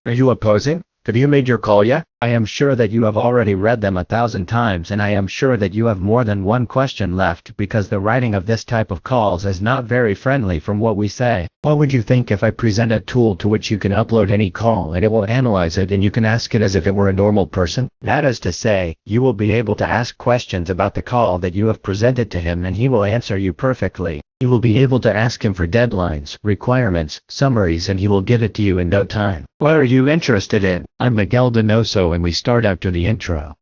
Are you opposing? Have you made your call yet? I am sure that you have already read them 1,000 times, and I am sure that you have more than one question left, because the writing of this type of calls is not very friendly from what we say. What would you think if I present a tool to which you can upload any call and it will analyze it and you can ask it as if it were a normal person? That is to say, you will be able to ask questions about the call that you have presented to him and he will answer you perfectly. You will be able to ask him for deadlines, requirements, summaries, and he will give it to you in no time. What are you interested in? I'm Miguel Donoso and we start after the intro.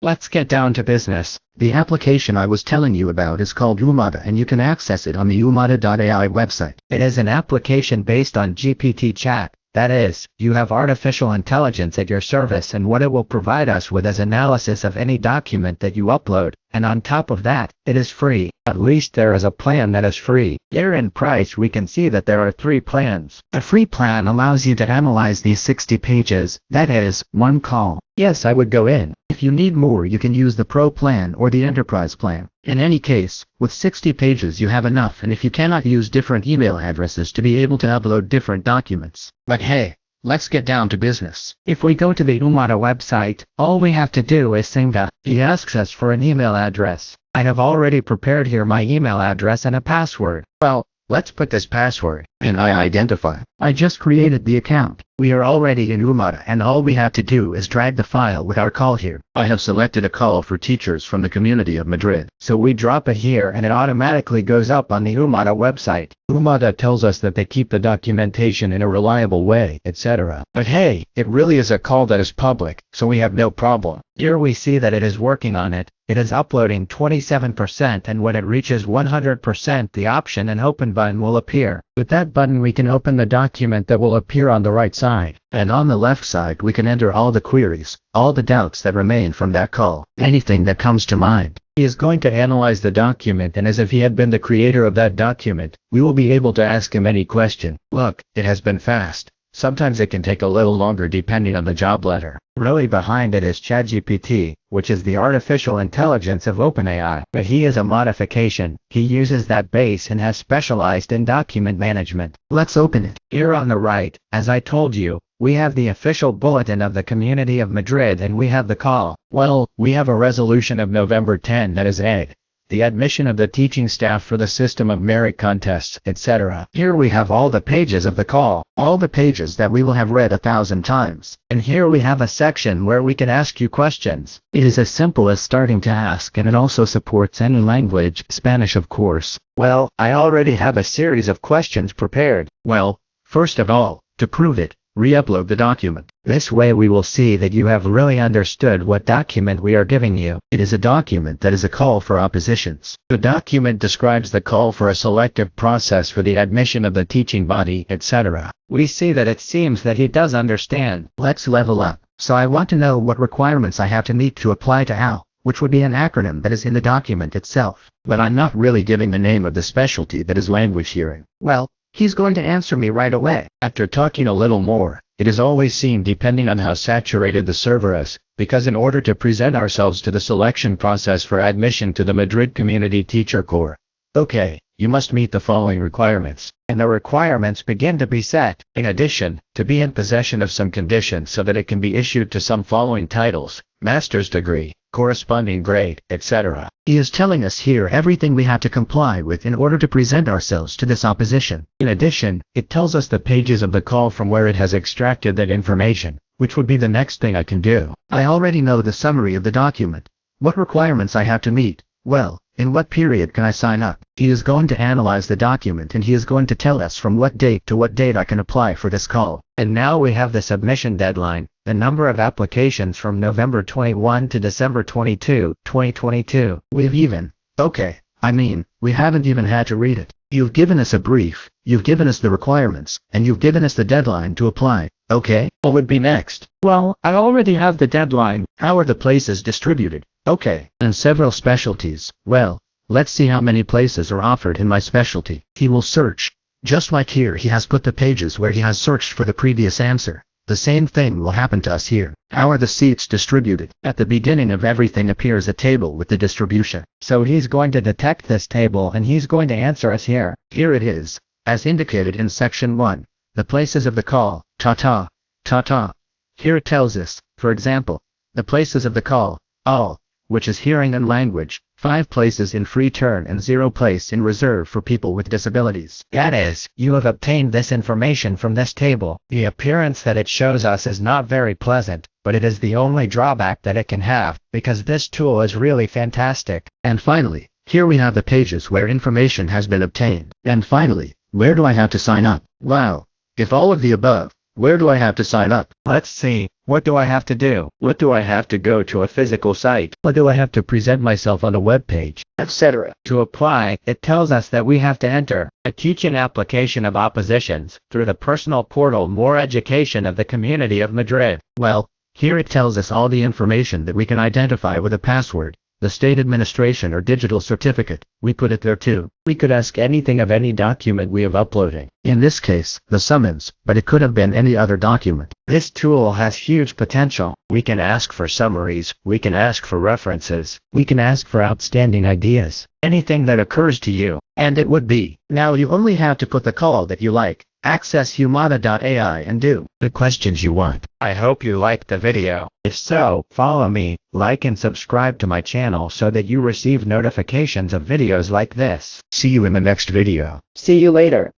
Let's get down to business. The application I was telling you about is called Humata, and you can access it on the Humata.ai website. It is an application based on GPT chat. That is, you have artificial intelligence at your service, and what it will provide us with is analysis of any document that you upload. And on top of that, it is free. At least there is a plan that is free. Here in price we can see that there are 3 plans. The free plan allows you to analyze these 60 pages, that is, one call. Yes, I would go in. If you need more you can use the Pro plan or the Enterprise plan. In any case, with 60 pages you have enough, and if you cannot use different email addresses to be able to upload different documents. But hey, let's get down to business. If we go to the Humata website, all we have to do is sing the. He asks us for an email address. I have already prepared here my email address and a password. Well, let's put this password, and I identify. I just created the account. We are already in Humata, and all we have to do is drag the file with our call here. I have selected a call for teachers from the community of Madrid. So we drop it here and it automatically goes up on the Humata website. Humata tells us that they keep the documentation in a reliable way, etc. But hey, it really is a call that is public, so we have no problem. Here we see that it is working on it. It is uploading 27%, and when it reaches 100% the option and open button will appear. With that button we can open the document that will appear on the right side. And on the left side we can enter all the queries, all the doubts that remain from that call, anything that comes to mind. He is going to analyze the document, and as if he had been the creator of that document, we will be able to ask him any question. Look, it has been fast. Sometimes it can take a little longer depending on the job letter. Really behind it is ChatGPT, which is the artificial intelligence of OpenAI. But he is a modification. He uses that base and has specialized in document management. Let's open it. Here on the right, as I told you, we have the official bulletin of the Community of Madrid, and we have the call. Well, we have a resolution of November 10 that is aid. The admission of the teaching staff for the system of merit contests, etc. Here we have all the pages of the call, all the pages that we will have read 1,000 times. And here we have a section where we can ask you questions. It is as simple as starting to ask, and it also supports any language, Spanish of course. Well, I already have a series of questions prepared. Well, first of all, to prove it, re-upload the document. This way we will see that you have really understood what document we are giving you. It is a document that is a call for oppositions. The document describes the call for a selective process for the admission of the teaching body, etc. We see that it seems that he does understand. Let's level up. So I want to know what requirements I have to meet to apply to HAL, which would be an acronym that is in the document itself. But I'm not really giving the name of the specialty that is language hearing. Well, he's going to answer me right away. After talking a little more, it is always seen depending on how saturated the server is, because in order to present ourselves to the selection process for admission to the Madrid Community Teacher Corps, okay, you must meet the following requirements. And the requirements begin to be set. In addition, to be in possession of some conditions so that it can be issued to some following titles: master's degree, corresponding grade, etc. He is telling us here everything we have to comply with in order to present ourselves to this opposition. In addition, it tells us the pages of the call from where it has extracted that information, which would be the next thing I can do. I already know the summary of the document. What requirements I have to meet? Well, in what period can I sign up? He is going to analyze the document, and he is going to tell us from what date to what date I can apply for this call. And now we have the submission deadline, the number of applications from November 21 to December 22, 2022. We haven't even had to read it. You've given us a brief, you've given us the requirements, and you've given us the deadline to apply. Okay, what would be next? Well, I already have the deadline. How are the places distributed? Okay, and several specialties. Well, let's see how many places are offered in my specialty. He will search. Just like here, he has put the pages where he has searched for the previous answer. The The same thing will happen to us here. How are the seats distributed? At the beginning of everything appears a table with the distribution. So he's going to detect this table and he's going to answer us here. Here it is, as indicated in section 1. The places of the call, ta-ta, ta-ta. Here it tells us, for example, the places of the call, all, which is hearing and language, 5 places in free turn and 0 place in reserve for people with disabilities. That is, you have obtained this information from this table. The appearance that it shows us is not very pleasant, but it is the only drawback that it can have, because this tool is really fantastic. And finally, here we have the pages where information has been obtained. And finally, where do I have to sign up? Wow. If all of the above, where do I have to sign up? Let's see. What do I have to do? What do I have to go to a physical site? What do I have to present myself on a web page? Etc. To apply, it tells us that we have to enter a teaching application of oppositions through the personal portal More Education of the Community of Madrid. Well, here it tells us all the information that we can identify with a password, the state administration or digital certificate. We put it there too. We could ask anything of any document we have uploading. In this case, the summons, but it could have been any other document. This tool has huge potential. We can ask for summaries, we can ask for references, we can ask for outstanding ideas, anything that occurs to you, and it would be. Now you only have to put the call that you like. Access Humata.ai and do the questions you want. I hope you liked the video. If so, follow me, like and subscribe to my channel so that you receive notifications of videos like this. See you in the next video. See you later.